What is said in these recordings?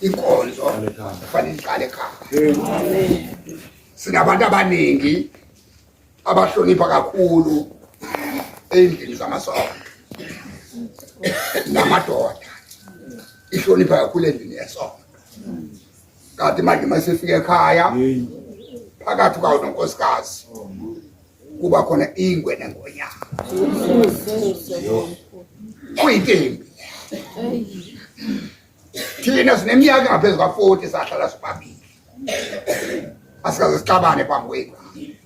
Inkonzo kufanele iqale ekhaya. Sinabantu abaningi abahlonipha kakhulu endlini zamasonto namadoda ihlonipha kakhulu endlini yesonto. Kanti manje masifika ekhaya phakathi kwawo nonkosikazi kuba khona ingwe nengonyama. Kuyintombi. Thina sineminyaka engaphezu ka-40 sahlala sibabili. Asikaze sixabane phambi kwengane.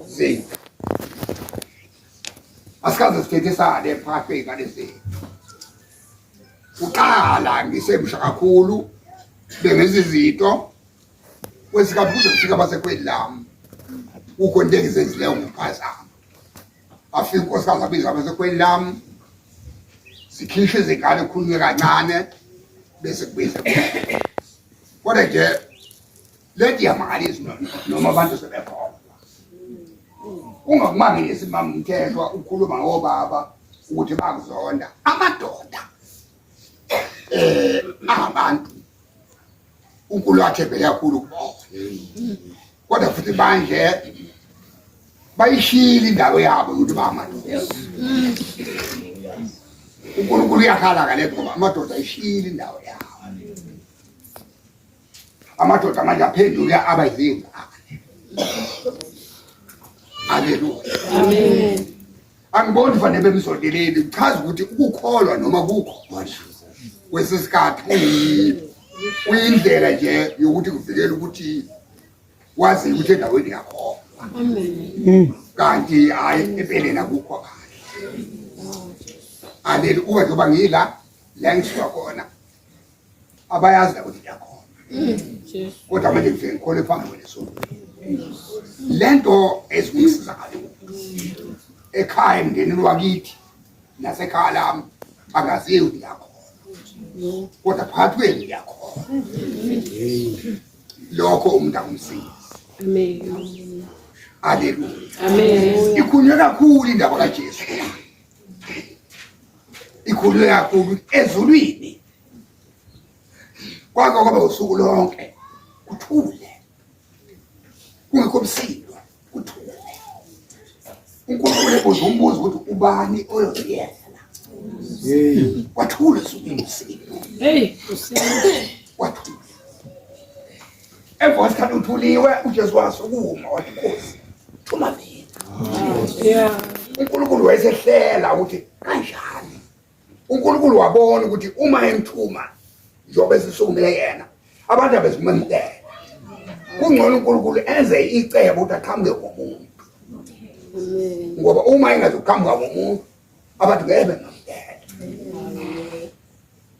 Zethu. Asikaze sithethisane phakathi kwey'ngane zethu. Uqala ngisemsha kakhulu bengenza izinto kwesikhathi kuze kufika abasekhweni lami. Kukho into engizenzileyo ngokuphazama. Afika unkosikazi abiza abasekhweni lami. Sikhishwe izingane khulunywe kancane bese kubiza. Kodwa nje leti yamangalisi noma abantu sebekhona. Ungakumangisi mama Mthethwa ukhuluma ngobaba ukuthi bakuzonda amadoda. Abantu uNkulunkulu athembele kakhulu kubona. Kodwa futhi manje bayishila indawo yabo ukuthi bamadoda. uNkulunkulu uyakhala ngale ngoba amadoda ayishila indawo yabo. Amadoda manje aphenduka aba yizingane. Haleluya. Amen. Angiboni fanele bemsondeleni chaza ukuthi ukukholwa noma kukhona kwesisikhathi kuyindlela nje yokuthi kuvikele ukuthi wazi ukuthi endaweni yakho. Amen. Kanti hayi empeleni akukho kahle. Haleluya ngoba ngila la ngisuka khona abayazi ukuthi yakhona. Kodwa manje ngifike ngikhole phambi kwesonto. Lento ezingisiza kakhulu. Ekhaya emndenini wakithi nasekhaya lami angaziyo ukuthi yakhona. Kodwa phakathi kwenu yakhona. Lokho umuntu akumsiza. Amen. Haleluya. Amen. Ikhulunywe kakhulu indaba kaJesu. Ikhulunywe kakhulu ezulwini. Kwake kwaba usuku lonke kuthule. Kungekho umsindo kuthule. uNkulunkulu ebuza umbuzo ukuthi ubani oyokuyela. Kwathula usuku umsindo. Kwathula. Emva kwesikhathi uthuliwe uJesu wasukuma wathi Nkosi thuma mina. uNkulunkulu wayesehlela ukuthi kanjani. uNkulunkulu wabona ukuthi uma emthuma njobe sisukumele yena abantu abezimemukela. Kungcono uNkulunkulu enze icebo ukuthi aqhamuke komuntu. Ngoba uma engazoqhamuka komuntu abantu ngeke bemamukele.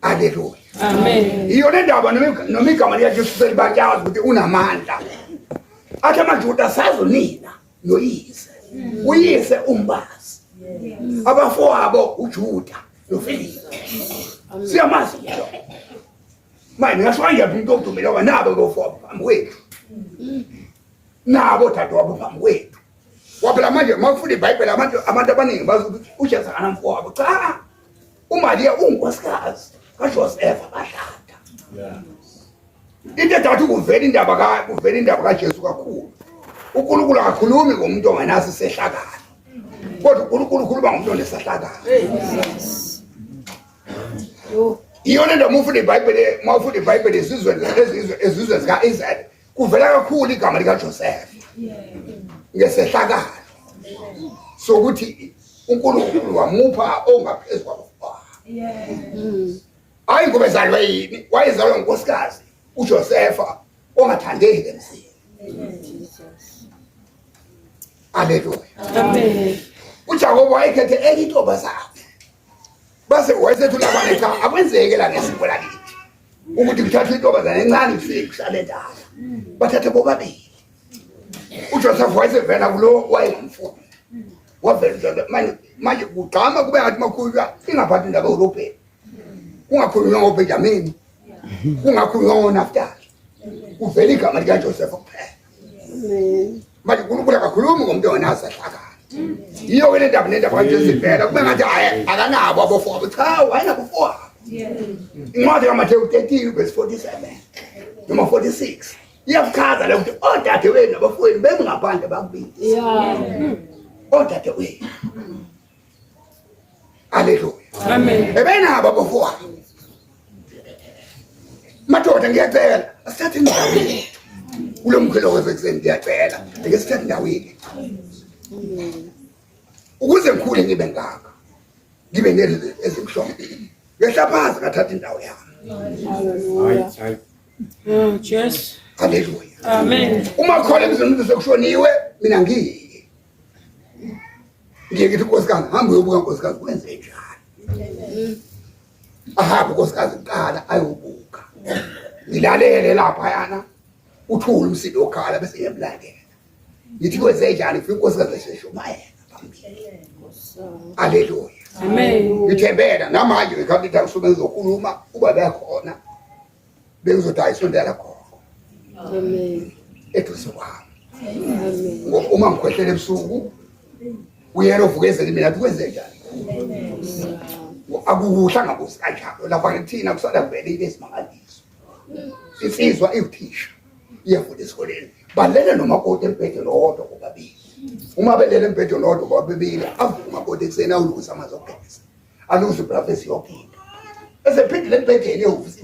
Haleluya. Amen. Iyo le ndaba noma igama likaJesu selibatyaza ukuthi unamandla. Athi amaJuda sazonina noyise. Uyise umbazi. Abafowabo uJuda noFilipi. Siyamazi lo. Manje ngasho kanje into okudumela nabo bafowabo phambi kwethu. Nabo thathu wabo phambi kwethu. Waphela manje mawufunda iBhayibheli abantu abaningi bazi ukuthi uJesu akanamfowabo. Cha. uMaria unkosikazi kaJosefa bahlata. Into edathu kuvela indaba kaJesu kakhulu. uNkulunkulu akakhulumi ngomuntu ongenaso isehlakalo. Kodwa uNkulunkulu ukhuluma ngomuntu onesehlakalo. Iyo le nto mawufunda iBhayibheli ezizwe zika-Israyeli kuvela kakhulu igama likaJosefa. Ngesehlakalo sokuthi uNkulunkulu wamupha ongaphezu kwabafowabo. Hayi ngoba ezalwe yini wayezalwa ngunkosikazi uJosefa ongathandeki emzini. Haleluya. Amen. uJakobe wayekhethe enye intombazana. Base wayesethula abanye cha akwenzeke la ngesiko lakithi. Ukuthi kuthathwe intombazana encane ifike kuhlale endala. Bathathe bobabili. uJosefa wayesevela kulo wayengumfundi. Wavela manje kugqama kube ngathi makhulwa ingaphathi indaba yoRobert. Kungakhulunywa ngoBenjamin. Kungakhulunywa ngoNaftali. Kuvela igama likaJosefa kuphela. Amen. Manje uNkulunkulu akakhulumi ngomuntu ongenaso isehlakalo. Iyo ke le ndaba kaJesu ivela kube ngathi hayi akanabo abafowabo. Cha, wayena abafowabo. Incwadi kaMateyu 13 verse 47 noma 46 iyakuchaza la ukuthi odadewenu nabafowenu bengaphandle bakubili. Odadewenu. Haleluya. Amen. Ebenabo abafowabo. Madoda ngiyacela asithathe indawo yethu. Kulo mkhwelo wezekuseni ngiyacela ake sithathe indawo yethu. Ukuze ngikhule ngibe ngaka. Ngibe nezimhlophe. Ngehlaphaza ngathatha indawo yami. Hallelujah. Yes. Haleluya. Amen. Uma khona emzini sekushoniwe mina ngiye. Ngiye nkosikazi hambe uyobuka nkosikazi kwenze njani. Ahambe nkosikazi iqala ayobuka. Ngilalele lapha yana uthula umsindo okhala bese ngiyamlandela. Ngithi kwenze njani ufika nkosikazi eseshumayela phambili. Haleluya. Amen. Ngithembela namanje ngikhathi ngisuke ngizokhuluma kuba bekhona bengizothi ayisondela khona. Amen. Eduze kwami. Amen. Uma ngikhwehlela ebusuku uyena ovukezela mina kwenze njani. Akukuhla ngakusi kanjalo lapha ngithina kusala kuvela ibesimangaliso. Isizwa iwuthisha iyafunda esikoleni balele nomakoti empedeni owodwa kubabili. Uma belele empedeni owodwa kubabili avuka umakoti ekuseni awulusa amazogeza alusa ibrafesi yokhinda bese phindile empedeni eyovusa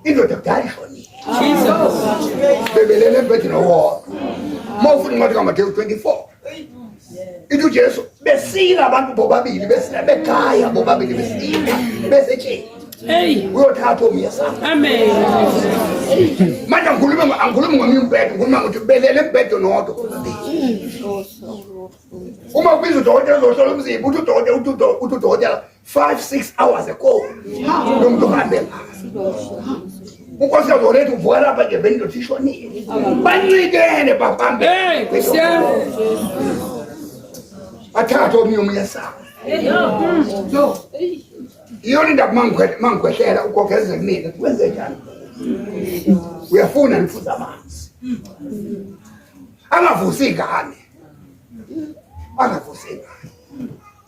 indoda kudala ishonile. Bebelele empedeni owodwa. Mawufuna incwadi kaMateyu 24 ithi uJesu besika abantu bobabili besina bekhaya bobabili besika besetsheni. Hey. Uyothatha omyesana. Amen. Manje angikhulumi ngomnye umbhedo ngikhuluma ukuthi belele embhedeni owodwa. Uma ubiza udokotela uzohlola umzimba uthi udokotela 5-6 hours ago. Lo muntu uhambe ngaso. Unkosikazi olethu uvuka lapha nje bendothi ishonile. Bancikene babambe. Hey, siya. Athatha omnye umyesana. Iyona indaba mangikhwehlela ukogezela mina kwenze njani. Uyafuna nifuza amanzi. Angavusi ingane. Angavusi ingane.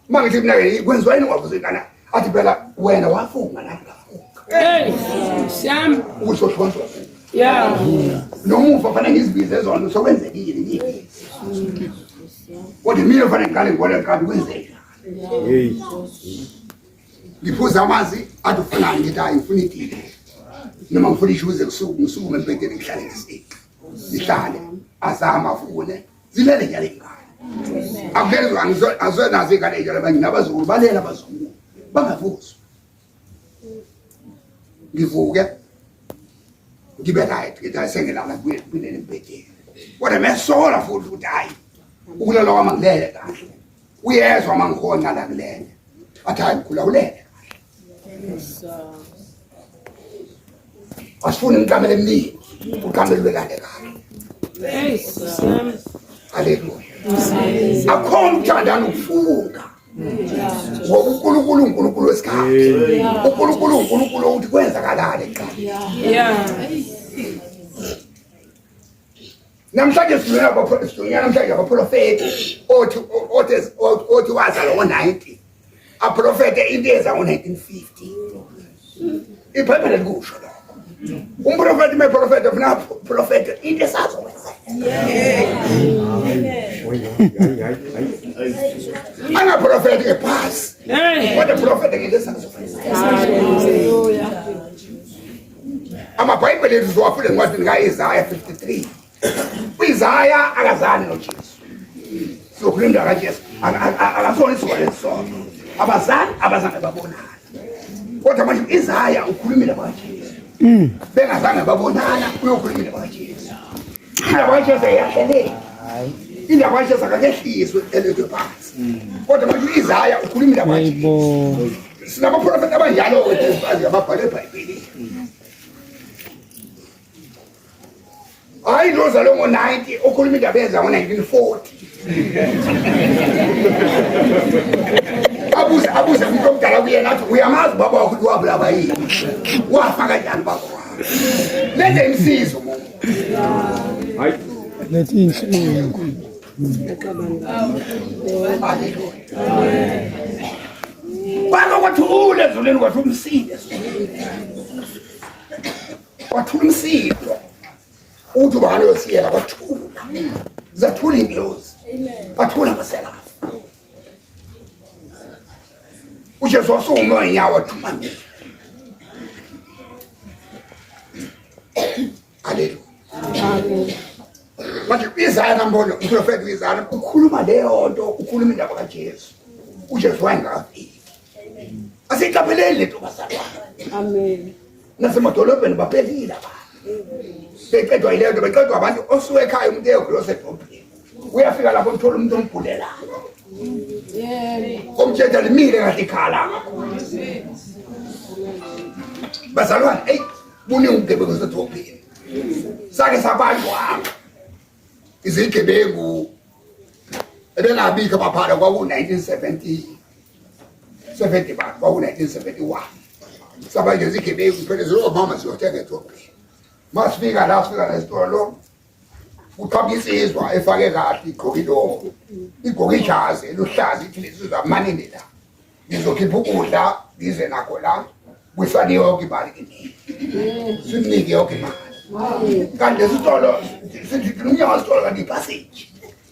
Mangithi mina kwenziwa yini ungavusi ingane? Athi phela wena wafunga nami ngafunga. Hey, Sam. Uzohlonzwa. Yeah. Nomuva fanele ngizibize zona sokwenzekile yini. Kodwa mina fanele ngale ngibone kanti kwenze njani. Hey. Ngiphuza amanzi athi ufunani ngithi hayi ngifuna itiye. Noma ngifuna ishuze kusuku empedeni ngihlale ngisika. Ngihlale azama afune zilele njalo ingane. Akukezwe azwenazi ingane njalo banginabazulu balela abazulu bangavuzwa. Ngivuke ngibe right ngithi asengelana kulele empedeni. Kodwa mesola futhi ukuthi hayi ukulala kwami ngilele kahle. Uyezwa mangikhona la kulele. Athi hayi ngikhulawulele. Asifuni ngiqamele emini uqamele bekade kahle. Hey, Sam. Haleluya. Akhona ukuthandana ukufunga. Ngoba uNkulunkulu wesikhathi. uNkulunkulu uthi kwenzakalale eqala. Yeah. Namhlanje sidunyana namhlanje abaprofeti othi wazalwa ngo-90 aprofete into eza ngo-1950. iBhayibheli likusho lokho. Umprofeti meprofeti ufuna profete into esazokwenzeka. Angaprofeti ephasi. Kodwa profete into esazokwenzeka. Hallelujah. AmaBhayibheli ethu siwafunda encwadini kaIsaya 53. uIsaya akazani noJesu. Sokhuluma indaba kaJesu akasona isizwe lesonto. Abazange babonana. Kodwa manje Isaya ukhulumile ngaJesu. Bengazange babonana uyokhulumile ngaJesu. Indaba kaJesu yahlele. Indaba kaJesu akakehliswe elethwe phansi. Kodwa manje Isaya ukhulumile ngaJesu. Sinabaprofeti abanjalo wethu ababhale eBhayibhelini. Hayi lo zalo ngo-90 ukhuluma indaba eyenza ngo-1940. abuze umuntu omdala kuyena athi uyamazi baba wakho ukuthi wabulaba yini wafa kanjani baba wakho lende imsizo umuntu. Hayi lethi inhlungu. Haleluya. baka kwathula ezulwini kwathi umsinde kwathula umsindo uthi ubani yosiyela kwathula zathula ingilozi kwathula amaselafu uJesu wasungwa inyawo thumani haleluya manje Isaya nambona uprofeti Isaya ukhuluma leyo nto ukhuluma indaba kaJesu uJesu wayengafiki asiqaphelele lethu bazalwane Amen. nasemadolobheni baphelile abantu beqedwa yileyo nto beqedwa abantu osuke ekhaya umuntu eyosedophini uyafika lapho uthola umuntu ombhulelayo omthetha limile ngathi ikhala bazalwane hey buni ungebengu sedophini sake sabantu anga izigebengu ebengabika baphala kwaku 1970 kwaku 1971 sabanje izigebengu phela zilomama ziyothenga edophini masifika la sifika nesitolo uqhabisizwa efake kahle igqokilo ijazi eluhlaza ithi lesizwa manini la ngizokhipha ukudla ngize nakho la kwisani yonke imali kini sinike yonke imali kanti lesitolo sithi umnyango wesitolo kanti ipassage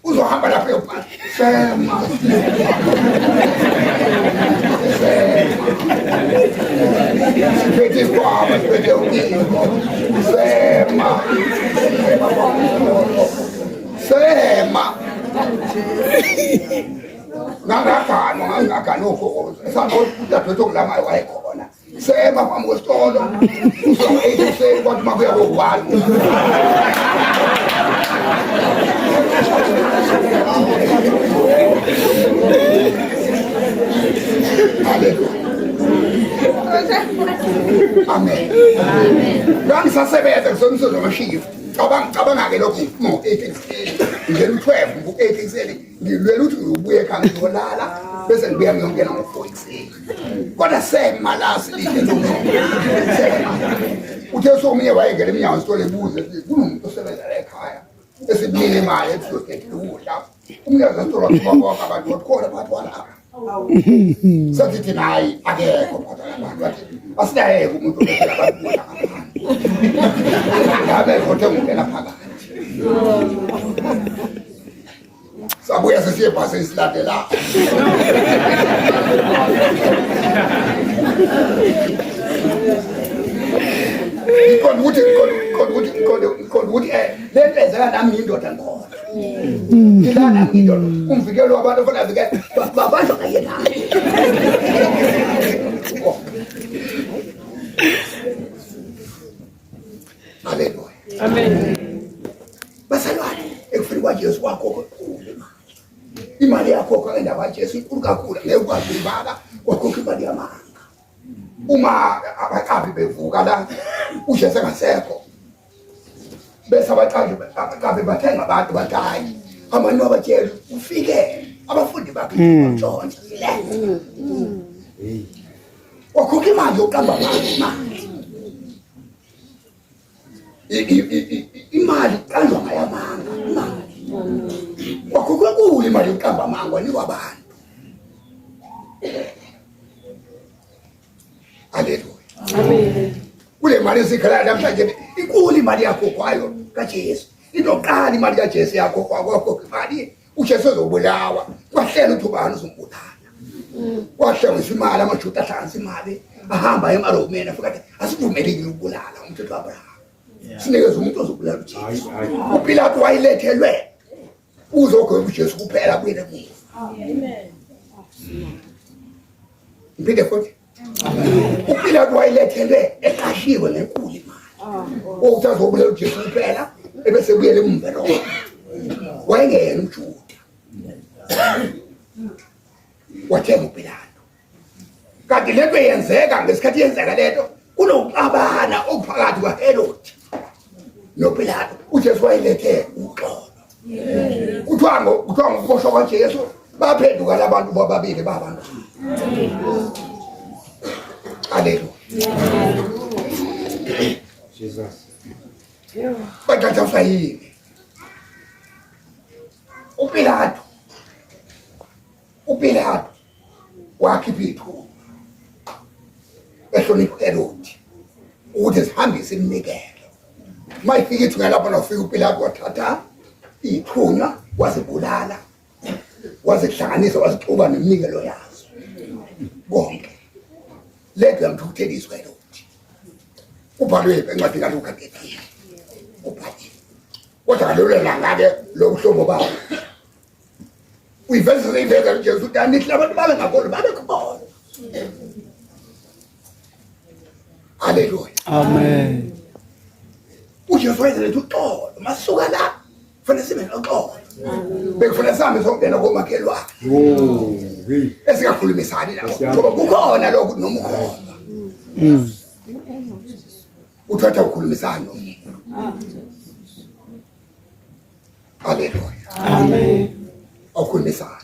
uzohamba lapha eyobhala sema siphethe isikwama siphethe ukingo sema ngangagani ofokoza esaqodadwethu okulamayo wayekhona sema phambi kwesitolo uzo-8 ekuseni kwathi makuya ko-1 amen ngangisasebenza kusomsebenzi wamashift cabanga-ke lokhu ngo-8 ekuseni ngena u-12 ngo-8 ekuseni ngilwela ukuthi ngibuye ekhaya ngizolala bese ngibuya ngiyongena ngo-4 ekuseni kodwa sema la silinde sema uthe somunye wayengena eminyango esitolo ebuze kunomuntu osebenza la ekhaya esibulile imali ekuzogethela ukudla umnikazi wesitolo wathi abantu wathi khona phakathi walapha sathi thina hayi akekho phakathi abantu wathi asidayeke umuntu obethela abantu ukudla ngaphandle ngabe khothe ngingena phakathi sabuya sesiye ebhasini silandela Ikhona ukuthi lento enzeka nami ngiyindoda ngikhona ngila nami ngiyindoda umvikelo wabantu ofuna avike babanjwa kayena haleluya Amen. basalwane ekufika kwaJesu kwakhokho imali yakhokho ngendaba kaJesu inkulu kakhulu ngeke ukwazi ibala kwakhokho imali yamanga uma abaqaphi bevuka la uJesu engasekho bese abaqaphi bathenga abantu batayi amanye wabatshela ufike abafundi bakhe bamtshontsha kwakhokho imali yokuqamba abantu imali kanjwa ngayamanga imali kwakhokho enkulu imali yokuqamba amanga wanikwa abantu haleluya Amen. kule mali esikhala namhlanje inkulu imali yakho kwayo kaJesu indoqala imali kaJesu yakho kwakho imali uJesu ezobulawa kwahlela ukuthi ubani uzombulala kwahlela isimali amajuda ahlanganisa imali ahamba emaromeni afika asivumelekile ukubulala umthetho waAbraham sinikeza umuntu ozobulala uJesu uPilato wayilethelwe uzogweba uJesu kuphela kuyena emuva amen mpinde futhi uPilato wayilethelwe eqashiwe ngenkulu imali ukuthi azobulala uJesu kuphela ebese buyele emuva lo wayengena umjuda wathenga uPilato kanti lento yenzeka ngesikhathi yenzeka lento kunokuxabana okuphakathi kwaHerodi noPilato uJesu wayilethe uxolo kuthiwa ngokuboshwa kwaJesu baphenduka labantu bobabili babantu haleluya Jesus bathatha yini uPilato wakhipha ithuba ehlonipha uHerodi ukuthi sihambise iminikelo. Mayifika ithi ngalapho nofika uPilato wathatha ithunywa wazibulala wazihlanganisa wazixuba neminikelo yazo konke. Lethu yamthukuthelisa uHerodi. Ubhalwe encwadini kaLuka 13. Ubhalwe. Kodwa ngalelo langa-ke lobuhlobo babo uyiveza iveza uJesu ukuthi anithi labantu babe ngakholwa babe khona. Haleluya. Amen. uJesu wayeletha uxolo masuka la kufanele sibe noxolo. Bekufanele sihambe sokungena komakhelwane. Esingakhulumisani nabo ngoba kukhona lokhu noma ukhona. Uthatha ukhulumisana nomuntu. Haleluya. Amen. Awukhulumisana.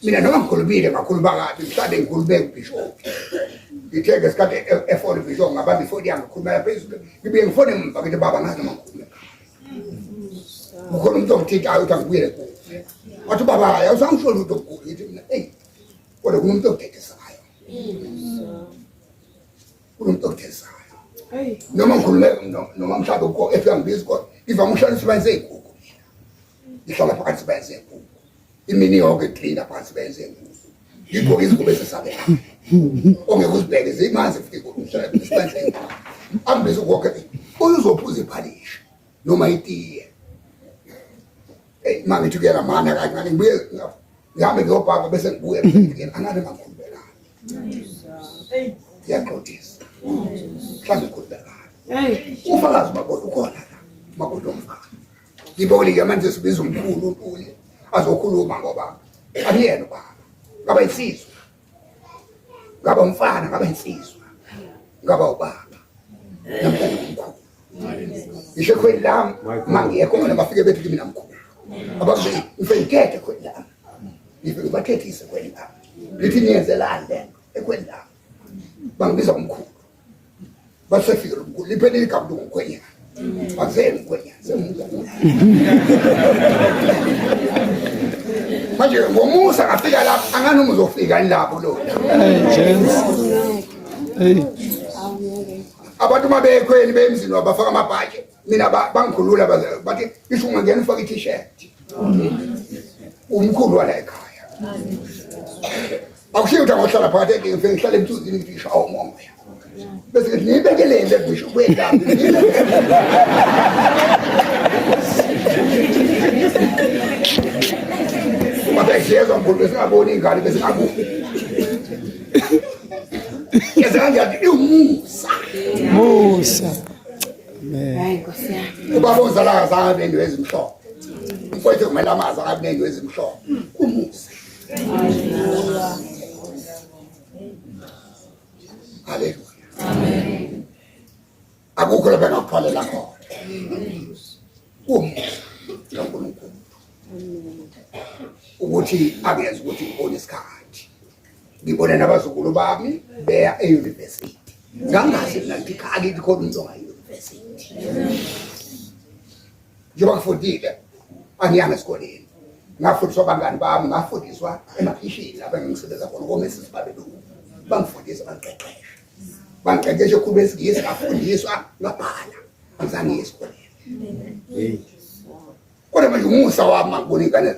Mina noma ngikhulumile ngakhuluma kabi mhlawumbe ngikhulume kubishop. Ngithenge isikhathi efone bishop ngabamba ifoni yami ngikhuluma phezulu. Ngibuye ngifone emva ngithi baba ngazi noma ngikhuluma. Ukhona umuntu ongithintayo uthi angibuyele kuye. Wathi baba hayi awusangisho lutho kukhulu ngithi mina kodwa kunomuntu ogethesayo. Kunomuntu ogethesayo. Noma ngikhulume noma mhlawumbe ukho efika ngibiza kodwa ivama ukuhlala sibenze inkukhu mina. Ihlala phakathi sibenze inkukhu. Imini yonke clean phakathi sibenze inkukhu. Yikho izingubo esisabela. Ongeke uzibheke zimanzi futhi kumhlala sibenze inkukhu. Ambiza ukho uyuzophuza iphalishi noma itiye. Mangithi kuyena mana kancane ngibuye ngihambe ngiyobhaka bese ngibuye ngene angane ngakhulubeka. Yaxoxisa. Mhlawumbe ukhulubeka. Ufakazi mabodo ukhona la. Mabodo umfakazi. Ngibonile manje sibiza umkhulu uNtuli azokhuluma ngoba akuyena baba. Ngaba insizwa. Ngaba umfana ngaba insizwa. Ngaba ubaba. Namhlanje umkhulu. Ngisho khweli lami mangiyekho khona bafike bethi mina mkhulu. Ababe ufeyikhethe khweli lami. Ngifike bathethise khweli lami. Lithi niyenzelani le ekhweli lami. Bangibiza umkhulu. Basefika umkhulu liphelile igama lokukhwenya. Akusengi ukhwenya semuntu. Manje ngomusa ngafika lapha angani umuzofika lapho lo. Abantu mabekhweli bemzini wabafaka amabhaji mina bangikhulula bathi isho ungangena ufaka i-t-shirt. Umkhulu wala ekhaya. Akushiyo ukuthi angohlala phakathi ngifike ngihlale emthunzini ngithi ishawa umoya. Bese ngithi nibekelele ngisho kwendaba. Babeshezwa mkhulu besingaboni ingane besingaboni. Yazangathi umusa. Musa. Hayi Nkosi yami. Ubaba ozala azange nento ezimhlophe. Mfowethu kumele amazi angabe nento ezimhlophe. Umusa. Haleluya. Amen. Akukho lapha ngakuphalela khona. Umusa. Ngonkulunkulu. Ukuthi angeze ukuthi ngibone isikhathi. Ngibona nabazukulu bami beya e-university. Ngangazi mina ngithi akithi khona umuntu ongayi-university. Njengoba ngifundile angiyanga esikoleni. Ngafundiswa abangani bami ngafundiswa emakhishini lapha engisebenza khona komesisi babelungu. Bangifundisa bangiqeqesha. Bangiqeqesha ukuba esingisi ngafundiswa ngabhala. Angizange ngiye esikoleni. Kodwa manje umusa wami ngibona ingane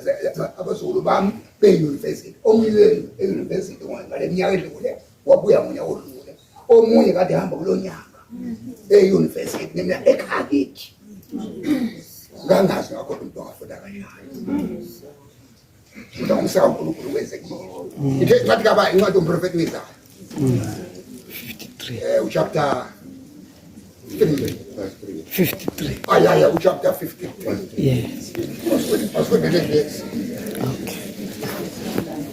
abazukulu bami be-university. Omunye e-university ngale minyaka edlule wabuya ngonyaka odlule. Omunye kade ehamba kulo nyaka e-university ngemina ekhaya. Ngangazi ngakho umuntu ongafunda kanjani. Kodwa umsaka uNkulunkulu wenzekile. Ithe ngathi kaba incwadi umprofeti wezayo. 53. Chapter 53. Yeah, chapter 53. Yes. Yes.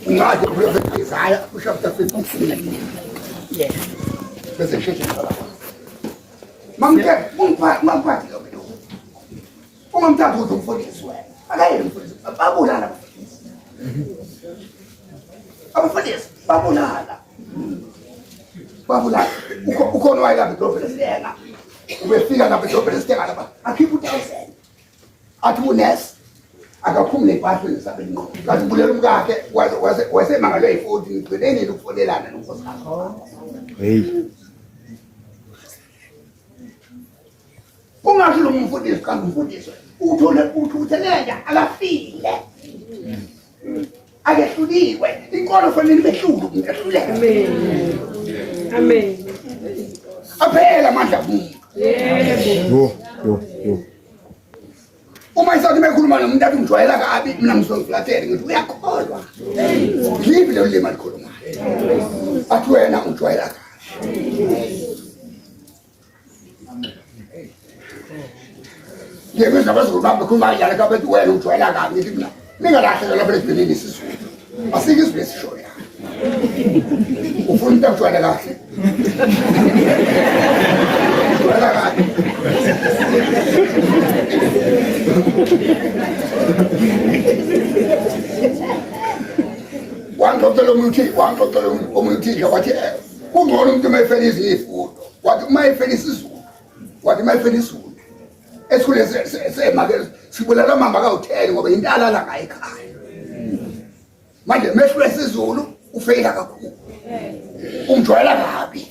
Incwadi umprofeti wezayo chapter 53. Yes. Bese sheshe sala. Mangiphathi lo muntu. Ungumthatha ukuthi umfundisi wena. Akayeni umfundisi. Babulala abafundisi. Babulala. Ukhona wayelapha idolobheni esiyenga. Ubefika lapha idolobheni esiyenga lapha. Akhipha 1000. Athi unesi. akaphumule impahla nesabeni ngo kanti bulela umkakhe wasemangalo yi40 ngigcineni ukufonelana nonkosikazi Hey. ungasho lo mfundisi kanti umfundisi uthuthelela akafile akehluliwe inkolo fanele behlule umuntu ehluleke Amen. aphela amandla kumuntu Yo. uma isathi mekhuluma nomuntu athi ngijwayela kabi mina ngisongiflathele ngithi uyakholwa lipi lelo lima likhulumayo athi wena ungijwayela kabi ngiyekuzwa abazukulu bami bekhuluma kanjalo kabethi wena ungijwayela kabi ngithi mina ningalahlekelwa lapha esibhedlela isizulu asike izwi lesishoyo ufuna umuntu akujwayela kahle ujwayela kahle wangixoxela omunye uthisha wathi kungcono umuntu uma efela ezinye izifundo wathi uma efela isizulu wathi uma efela isizulu esikhule semakele sibulala amamba kawu10 ngoba into alala ngayo ekhaya manje mehlule isizulu ufeyila kakhulu ungijwayela kabi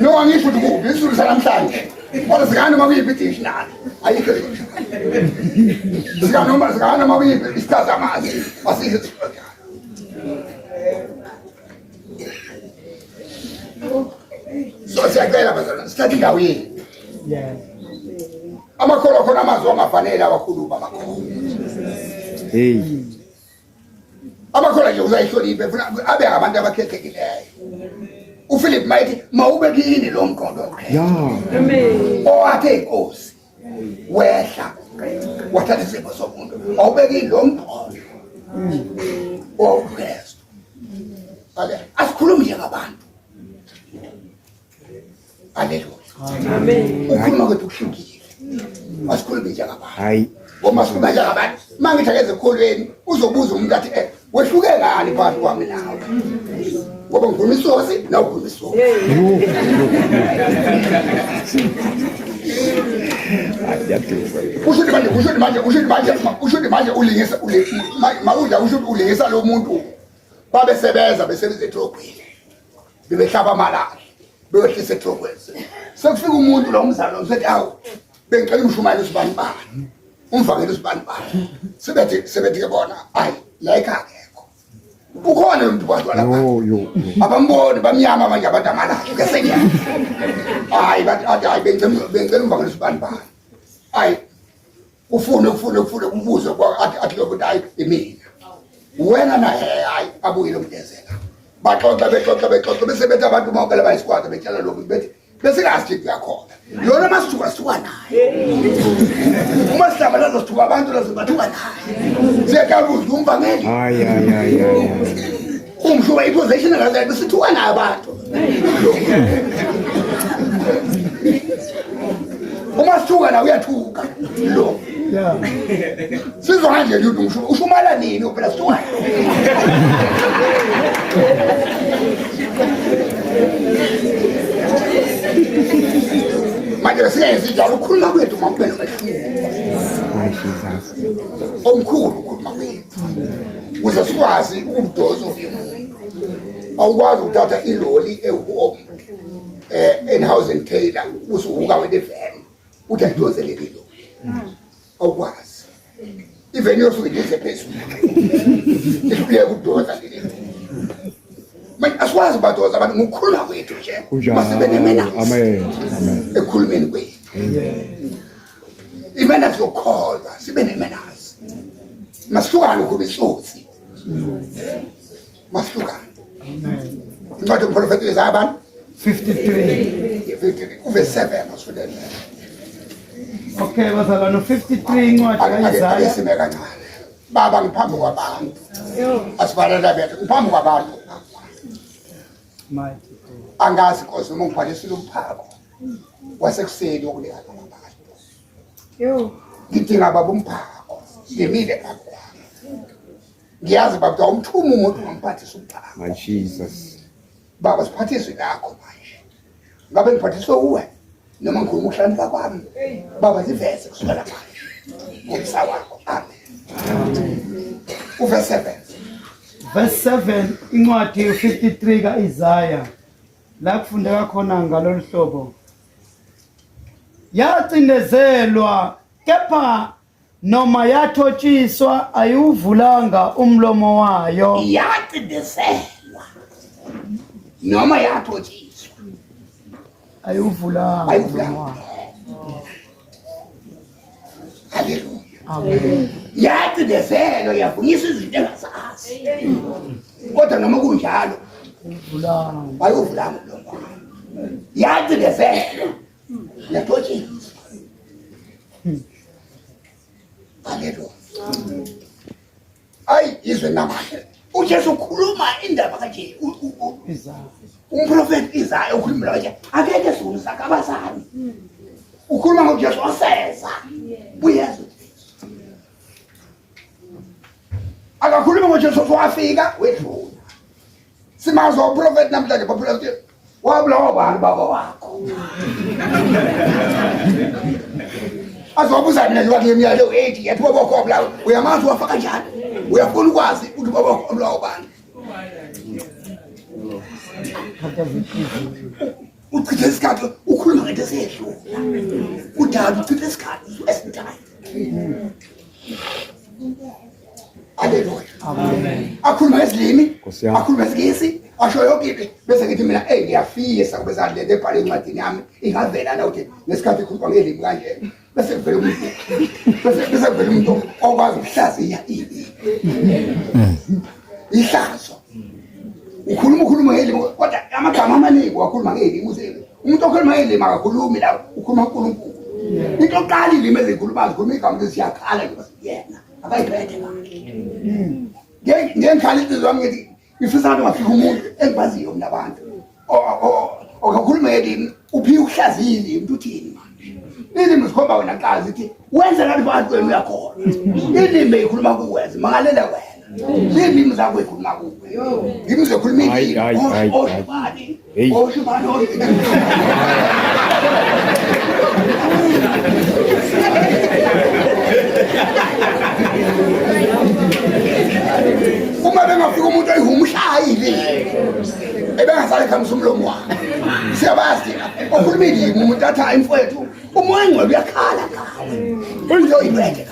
no angisho ukuthi kuphi isizulu sanamhlanje kodwa sikane uma kuyiphi dictionary ayikho sikane uma kuyiphi isichazamazwi asikho isizulu so siyacela bazalwane sithathe indawo yini amakholwa khona amazwi angafanele awakhuluma amakholwa Hey. amakholwa nje uzayihloniphe funa abe abantu abakhethekileyo uPhilip mayithi mawube kini lo mqondo Yeah. owathe inkosi wehla wathatha isipho somuntu awubeki lo mqondo oKristu ale asikhulumi njengabantu haleluya Amen. ukhuluma kwethu kuhlukile asikhulumi njengabantu Hayi. uma sikhuluma njengabantu mangitha ezikholweni uzobuza umuntu athi wehluke ngani phakathi kwami nawe ngoba ngikhuluma isosi nawe ukhuluma isosi ushuthi manje ulingisa mawudla ushuthi ulingisa lo muntu babesebenza etrogwini bebehlaba amalala bewehlisa etrogwini sekufika umuntu lo mzalo usethi awu bengicela umshumayeli usibanibani umvangeli usibanibani sebethi ke bona ayi la ekhaya ukhona umuntu kwaziwa lapha abamboni bamnyama manje abantu amalala ngesenyama hayi bathi hayi bengicela umvangeli usibanibani hayi ufune umbuzo athi lo muntu hayi imina wena naye hayi abuyile umgezela baxoxa bese bethi abantu bonke labayisikwata betshela lokhu bethi besingazi kuyakhona lona masithuka naye uma sihlaba lazosithuka abantu lazobathuka naye siyakabuza umvangeli Hayi. umshuba iposition akazayo besithuka naye abantu uma sithuka naye uyathuka lo sizwa nje ukuthi ushumala nini phela sithuka manje siyenze njalo ukhuluma kwethu mawube omkhulu ukhuluma kwethu ukuze sikwazi ukudosa umuntu awukwazi ukuthatha iloli ehome in-housing tailor usuhuka wena eveni uthi ayidozele iloli awukwazi iveni yosuke ndize phezulu ihluleka ukudosa leli manje asikwazi ukubadosa abantu ngokukhuluma kwethu nje masibe nemenazi Amen. ekhulumeni kwethu imenazi yokukholwa sibe nemenazi masihlukane ukuba isotsi masihlukane incwadi yomprofeti Isaya abantu 53. uverse 7 asifundele Okay, bazalwane 53 incwadi kaIsaya. akesime kancane baba ngiphambi kwabantu asibalela bethu ngiphambi kwabantu Mighty angazi Nkosi uma ngibhalisile umphako wasekuseni wokunikeza abantu ngidinga baba umphako ngimile phambi kwami ngiyazi baba umthuma umuntu ngamphathisa umphako My Jesus. baba siphathiswe lakho manje ngabe ngiphathiswe uwe noma ngikhuluma ukuhlakanipha kwami baba siveze kusukela lapha ngomsa wakho amen uverse 7 verse 7 incwadi 53 kaIsaya la kufundeka khona ngalolu hlobo yacindezelwa kepha noma yathotshiswa ayuvulanga umlomo wayo yacindezelwa noma yathotshiswa ayuvulanga umlomo wayo. haleluya Amen. yacindezelwa yavunyiswa izinto engazazi kodwa noma kunjalo Uvulanga ayuvulanga umlomo wayo yacindezelwa yathotshiswa haleluya ayi izwe namahle uJesu ukhuluma indaba kanje Isaya umprofeti Isaya ukhuluma la nje akeke sulusa kabasani ukhuluma ngoJesu oseza buyesu akakhuluma ngoJesu wafika wedlula simazo uprofeti namhlanje baphulathi wabulawa abantu baba wakho azobuza mina nje wakhe imiyalo 80 yathi baba wakho wabulawa uyamazi wafaka njani uyafuna ukwazi ukuthi baba wakho wabulawa ubani uchitha isikhathi ukhuluma ngento ezedlula udala uchitha isikhathi esintaya haleluya Amen. akhuluma izilimi akhuluma izingisi asho yonke into bese ngithi mina ngiyafisa kube zalele ebhale encwadini yami ingavela la ukuthi ngesikhathi ikhuluma ngelimi kanje bese kuvela umuntu bese kuvela umuntu okwazi ukuhlaziya ihlazo ukhuluma ngelimi kodwa amagama amaningi wakhuluma ngelimi umuntu okhuluma ngelimi akakhulumi la ukhuluma uNkulunkulu into oqala ilimi ezikhulumayo ukhuluma igama ukuthi siyakhala nje yena akayiphethe kahle ngengikhala insizwa yami ngithi ngifisa ukuthi ngafika umuntu engibaziyo mina abantu okakhuluma ngelimi uphiwe ukuhlaziya ilimi ukuthi uthini manje ilimi sikhomba wena qazi ukuthi wenza kanti abantu wena uyakhona ilimi eyikhuluma kuwenza mangalela wena ilimi zakho eyikhuluma kuwe ngimi uzokhuluma ilimi oshubani uma bengafika umuntu oyihumshayile ebengasale khamisa umlomo wakhe siyabazi okhuluma ilimi umuntu athi hayi mfowethu umoya engcwele uyakhala ngawe uzoyibethe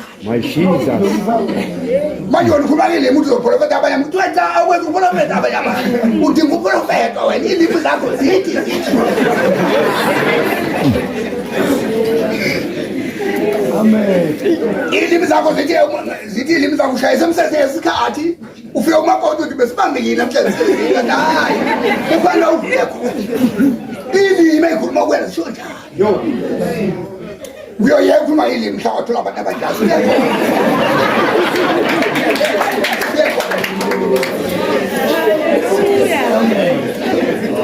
manje wena ukhuluma ngelimi uthi uzoprofeta abanye abantu wena awukwenza uprofeta abanye abantu udinga uprofeta wena ilimi zakho zithi Amen. ilimi zakho zithi ilimi zakho ushayisa emsese yesikhathi ufike umakoti uthi besibambekile namhlanje hayi ufanele uvule khona ilimi eyikhuluma kuwena zisho njalo uyoyeka ukhuluma ilimi mhla wathola abantu abadala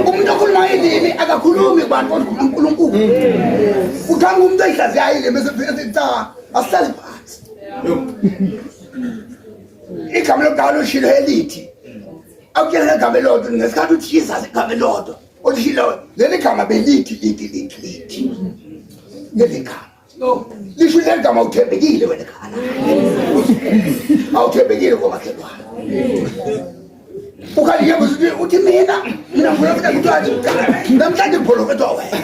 umuntu okhuluma ilimi akakhulumi kubantu kodwa uNkulunkulu uthanga umuntu oyihlaziyayo ilimi bese cha asihlale phansi igama lokudala ushilo elithi akuyena igama elodwa ngesikhathi uthi Jesus igama elodwa othilo leli gama belithi lithi leli gama lisho leli gama uthembekile wena khala awuthembekile komakhelwane ukhali yebo uthi mina ngifuna ukuthi namhlanje ngipholofetha wena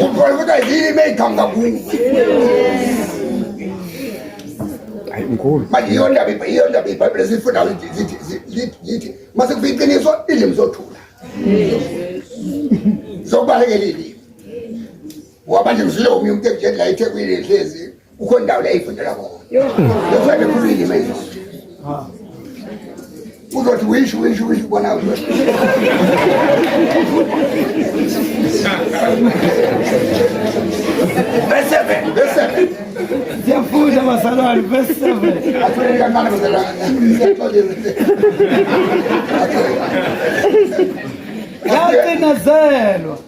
upholofetha yini igama kuwe Hayi unkulu. manje iyo ndaba iBhayibheli sifunda lithi mase kufika iqiniso ilimi zothula zokubalekela ilimi wabanje ngizile umuntu ekujeni la eThekwini ehlezi ukhona indawo la eyifundela khona yofana khulu ilimi ezothi uzothi wish bona verse 7 Siyafunda bazalwane verse 7. athola kancane Yacindezelwa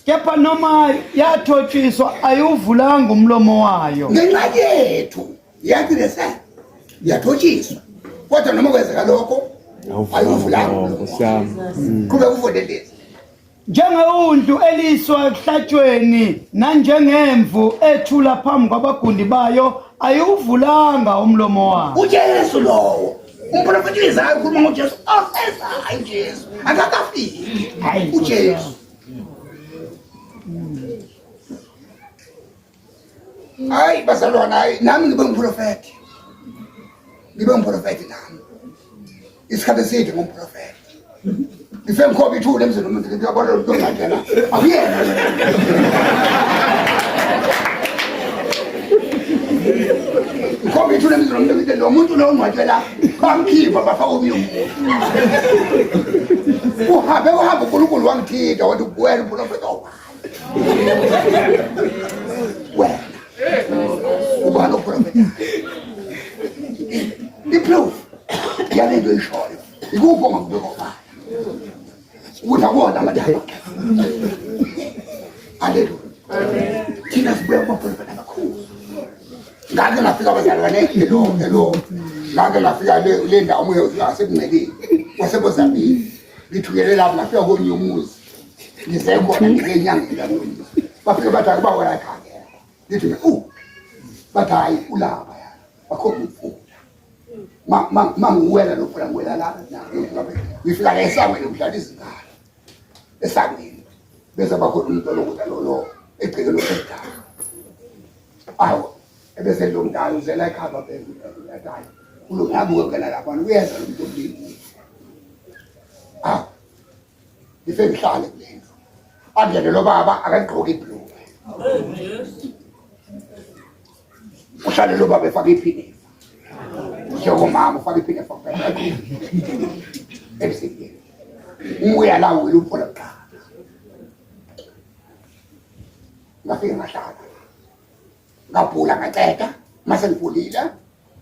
kepha noma yathotshiswa ayuvulanga umlomo wayo. ngenxa yethu yacindezelwa yathotshiswa kodwa noma kwenzeka lokho ayuvulanga Nkosiyami. kube kufonelezi Njengewuntu eliswa ekuhlatshweni nanjengemvu ethula phambi kwabagundi bayo ayiwuvulanga umlomo wakhe. uJesu lowo umprofeti Isaya ukhuluma ngoJesu ofezayo uJesu akakafiki uJesu hayi bazalwana nami ngibe umprofeti nami isikhathi eside ngumprofeti Ife ngikhoba ithule emzini umuntu ngiyabona lo ngajela akuyena ngikhoba ithule emzini umuntu lo muntu lo ngajela bamkhipha bafaka umyumo uhambe uNkulunkulu wangithinta wathi wena uprofeti wena ubani uprofeti iproof yalento ishoyo ikuphi ongakubeka ukuthi akona amadaba haleluya thina sibuya kubaprofeti abakhulu ngake ngafika abazalwane hello ngake ngafika le ndawo moyo yasekungceleni wasebozabili ngithukele lapho ngafika konyumuzi ngisekhona ngenyangeni bafike bathi akuba wena ekhaya ngithi bathi hayi ulapha ya bakho umfula manguwela lokho ngwela la ngifika la esangweni ukudlala izingane esangweni bese bakhona umuntu lo egceke lo edala awu ebese lo mdala uzela ekhaya phela ekhaya ulo ngabuke ngena lapha uyeza lo muntu omlimi ngifike ngihlale kulendlu angene lo baba akagqoka ibhuluku uhlale lo baba efaka iphini njengomama ufake iphini efaka emsebenzini umoya lawo uluphola kuqala ngafika ngahlala ngabhula ngaceda mase ngibulile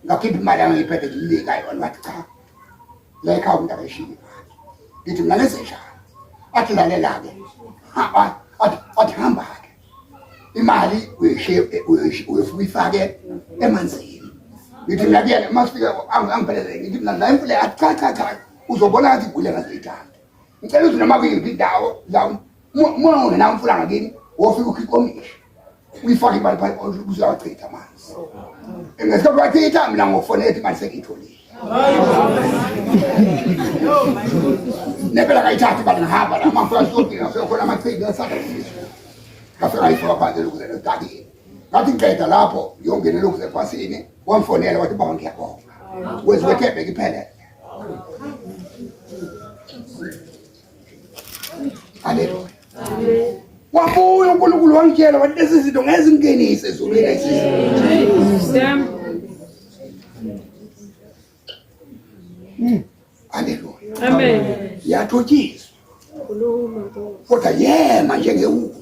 ngakhipha imali angiyiphethe ngilika yona wathi cha la ekhaya umuntu akashini ngithi mina ngesesha athi lalela-ke athi hamba-ke imali uyifake emanzini ngithi mina kuyena masifike angiphelezeke ngithi mina la imfule athi cha uzobona ngathi igule ngazoyithanda ngicela ukuthi noma kuyiphi indawo la uma ungenawo umfula ngakini wofika ukhipha ikomishi uyifake imali phakathi uzawachitha amanzi ngesikhathi wachitha mina ngofonela ethi imali sengiyitholile nebela kayithatha imali ngihamba la mafika shoping ngafika khona amachibi ngasada ngafika ngayifaka phansi lokhu zenodakini ngathi ngiceda lapho ngiyongena lokhu zebhasini wamfonela wathi baba ngiyabonga wenziwe kebheke iphelele haleluya wabuya uNkulunkulu wangitshela wathi lezi zinto ngeze ngingenise ezulwini ayisizwe haleluya Amen. yathotshiswa kodwa yema njengewulu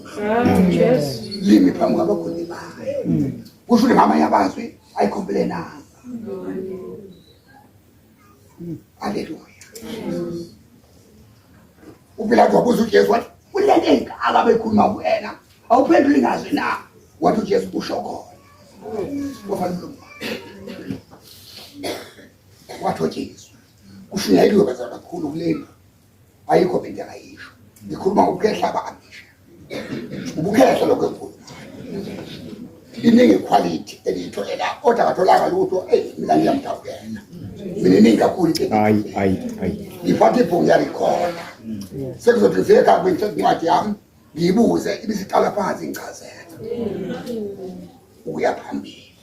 Yes. limi phambi kwabakhulu bayo kusho ukuthi ngamanye abazwe ayikhomplenanga haleluya uPilato wabuza uJesu wathi ulele ingaka bekhuluma kuwena awuphenduli ngazwi na wathi uJesu usho khona wafanele wathotshiswa kushiyeliwe bazalwa kakhulu kulena ayikho into engayisho ngikhuluma ngokukhehla abamisha ubukhehla lokho enkulu iningi quality elitholela kodwa akatholanga lutho mina ngiyamthawukela mina iningi kakhulu hayi ngiphatha ibhungu yarekhorda sekuzothi ngifika kwincwadi yami ngiyibuze ibisiqala phansi ngichazela uya phambili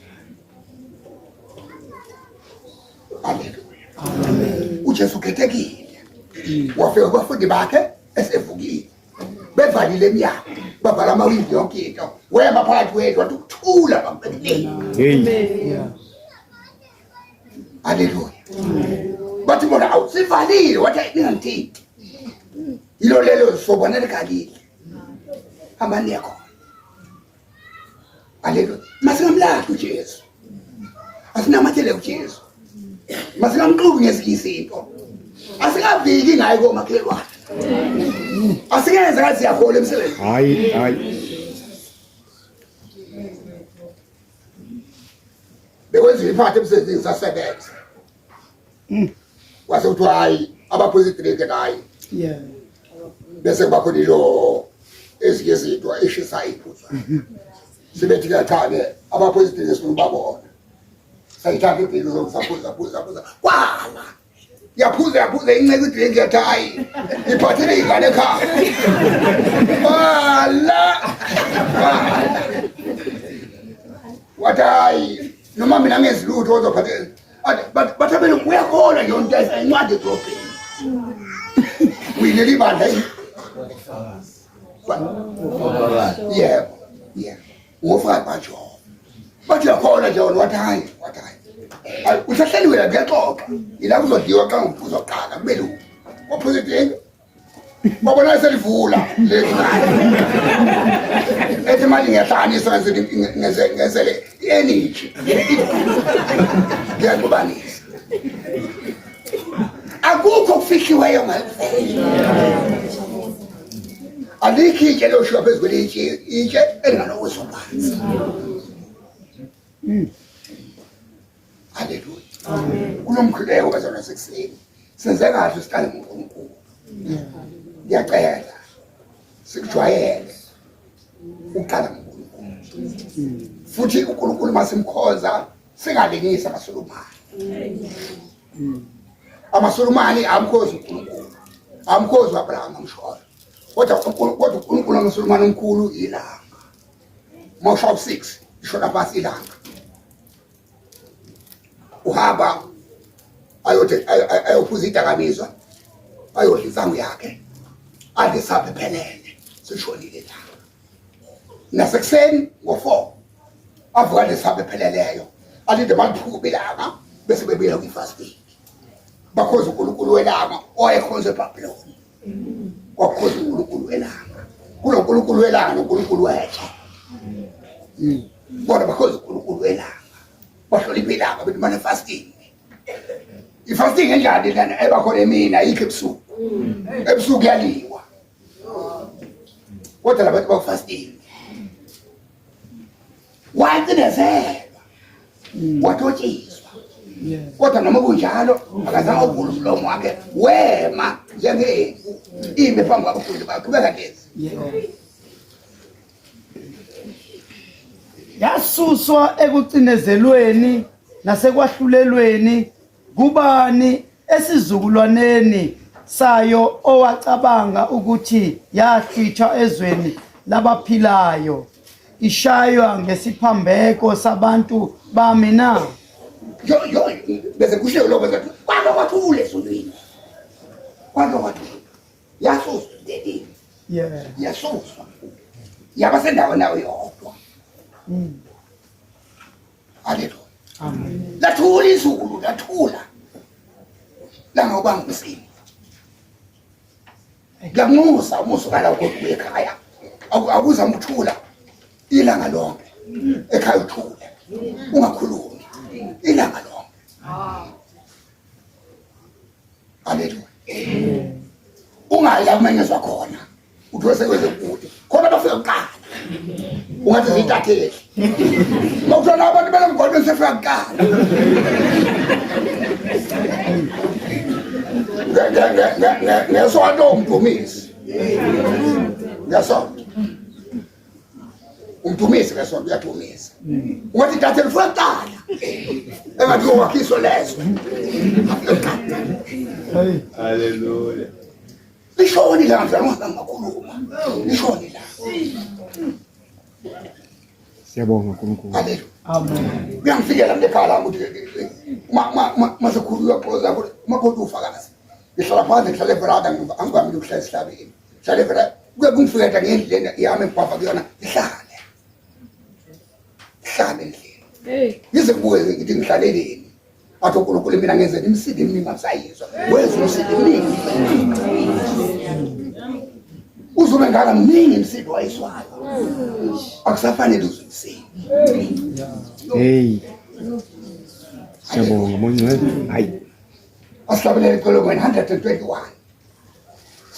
haleluya uJesu khethekile wafika kwabafundi bakhe esevukile bevalile eminyango bavala amawindi yonke into wema phakathi kwethu wathi ukuthula bambekile haleluya bathi bona awusivalile wathi ningangithinti yilo lelo sobona likalile hamba nekho haleluya masingamlahli uJesu asinamathele uJesu masingamxubi ngesikisi into asingaviki ngayo komakhelwane asingenza ngathi siyakhola emsebenzini hayi bekwenziwa iphathe emsebenzini sasebenza wase kuthiwa hayi abaphositile hayi bese kuba khona lo ezinye izinto eshisa iphuzwa sibethi kathane abaphezulu esifuna babona sayithatha impilo zokuzaphuza kwala yaphuza inceke idrink yathi hayi iphathele ingane ekhaya wala wathi hayi noma mina ngezilutho ozophathela bathabele uyakhona yonke incwadi edrobheni uyineli bandla yebo ngofakazi batsho bathi yakhona nje wona wathi hayi usahleliwe la kuyaxoxa ila kuzodliwa xa ngiphuza oqala kumele waphuza idrink babona selivula ethi manje ngiyahlanganisa ngenzele i-energy ngiyakubanisa akukho kufihliweyo ngakuvela alikho itshe loshiwa phezu kwelitshe elinganokuswa phansi haleluya kulo mkhuleko bazona sekuseni senze kahle siqale ngoNkulunkulu ngiyacela sikujwayele uqala ngoNkulunkulu futhi uNkulunkulu masimkhoza singalingisa amaSulumane amaSulumane amkhoza uNkulunkulu amkhoza uAbraham amshona kodwa uNkulunkulu amaSulumane omkhulu ilanga Mawushawu 6 ishona phansi ilanga uhamba ayophuza idakamizwa ayodla insangu yakhe adesaphe phelele sishonile la nasekuseni ngo4 avuka desaphe pheleleyo alinde maliphume ilanga bese bebuya kwifasting bakhoza uNkulunkulu welanga oyekhonza eBhabhiloni kwakhoza uNkulunkulu welanga kulo uNkulunkulu welanga noNkulunkulu wethu bona bakhoza uNkulunkulu welanga bahlola impilanga bethi manje fasting ifasting enjani lana ebakhona emina yikho ebusuku yaliwa kodwa labantu bakufasting wacindezelwa wathotshiswa kodwa noma kunjalo akazange uvule umlomo wakhe wema njengemvu ime phambi kwabafundi bakhe bekadezi yasuswa ekucinezelweni nasekwahlulelweni kubani esizukulwaneni sayo owacabanga ukuthi yahlithwa ezweni labaphilayo ishaywa ngesiphambeko sabantu bami na yo bese kushiwo lokho zathi kwathule ezulwini kwathule yasuswa dedi yasuswa yaba sendawo nayo yodwa haleluya amen lathula izulu lathula langawubanga umsini ngamusa umusukala kodwa ekhaya akuza muthula ilanga lonke ekhaya uthule ungakhulumi ilanga lonke haleluya ungaya kumenyezwa khona uthi wesekwenze kude khona bafika kuqala ungathi zitatheli mawuthola abantu belemgwaqweni sefika kuqala ngesonto umdumisi ngesonto umdumisi ngesonto uyadumisa ungathi tatheli fika kuqala engathi uwakhiso lezo Hallelujah. lishoni la ngakhuluma lishoni la Siyabonga uNkulunkulu. haleluya amen kuyangifikela ngekhaya lami ukuthi masekhululwa phoza makhona ufakazi ngihlala phansi ngihlale ebrada angivamile ukuhlala esihlabeni ngihlale ebrada kuye kungifikela ngendlela yami engibhabha kuyona ihlale endlini ngize kubuye ngithi ngihlaleleni athi uNkulunkulu mina ngenzela imsidi eminingi ngasayizwa wenza umsidi eminingi uzobe ngaka mningi imsidi wayiswayo akusafanele uzumsidi Hey. Siyabonga mongcwele. Hayi. asihlabelele eqolongweni 121